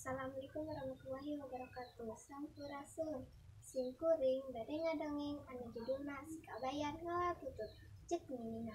Assalamualaikum warahmatullahi wabarakatuh. Sampurasun simkuring bade ngadongeng anu judulna Si Kabayan Ngalatutut. Cek minina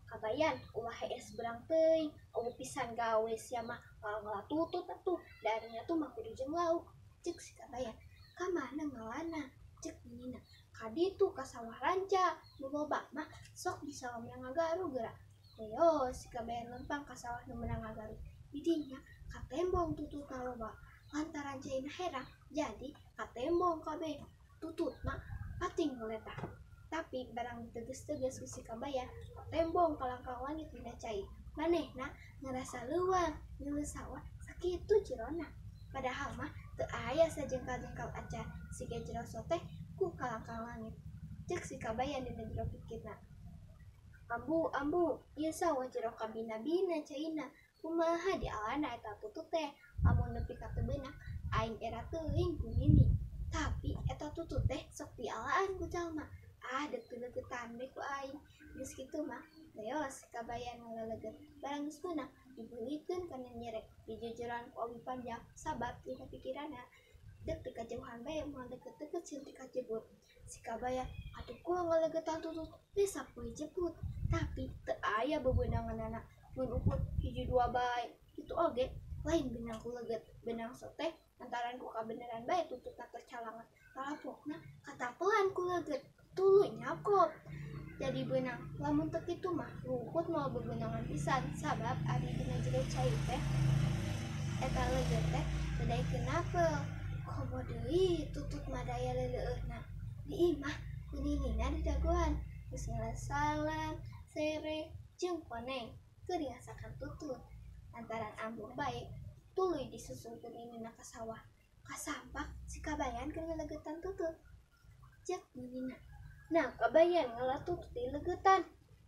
kabayan ulah es berang teuing eueuh pisan gawe sia mah ngalatutut atuh darinya tuh mah kudu jeung lauk. Cek si kabayan ka mana ngawana. Cek minina ka ditu ka sawah ranca nu loba mah sok bisa meunang ngagaru geura. Ayo si kabayan lempang ka sawah nu meunang ngagaru. Didinya katembong tutut loba lantaran caina herang jadi katembong kabeh tututna pating ngoletah. Tapi barang teges-teges ku si kabayan katembong ka langkang langit dina cai manehna ngerasa leuwang ngeuleuh sawah sakitu cirona padahal mah teu aya sajengkal-jengkal acan si gejroso teh ku ka langkang langit. Cek si kabayan dina jero pikirna, ambu ieu sawah jero kabina-bina caina kumaha dialana eta tutut teh lamun nepi ka teu beunang aing era teuing ku nini. Tapi eta tutut teh sok dialaan ku jalma deuk teu leugetan we ku aing. Geus kitu mah leos kabayan ngaleleget barang geus beunang dibulikeun kana nyerek dijejeran ku awi panjang sabab dina pikiranna deuk teu kajauhan bae moal deukeut-deukeut sieun ti kajebur. Si kabayan atuh kula ngalegetan tutut teh sapoe jeput tapi teu aya bebeunanganna mun ukur hiji dua bae kitu oge lain benang ku leget benang soteh lantaran ku kabeneran bae tututna tercalangan kalapokna katapelan ku leget tuluy nyakop jadi benang lamun teu kitu mah ruhut moal bebeunangan pisan sabab ari dina jero cai teh eta leget teh teu daekeun napel komo deui tutut mah daya leuleueuna di imah kuninina di dagoan geus ngalasalam sere jeung koneng keur diasakan tutut lantaran ambung bae tuluy disusulkeun ninina ka sawah kasampak si kabayan keur ngalegetan tutut. Cek ninina nah kabayan ngalatutut di legetan.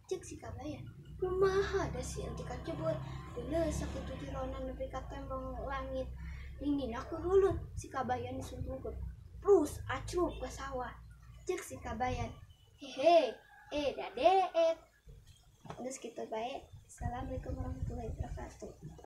Cek si kabayan kumaha da sieun ti kacebur geuleuh sakitu jerona nepi ka tembong langit ninina keur ulun si kabayan disumpulkeun terus acruk ka sawah. Cek si kabayan hehe dadeet geus kitu bae. Assalamualaikum warahmatullahi wabarakatuh.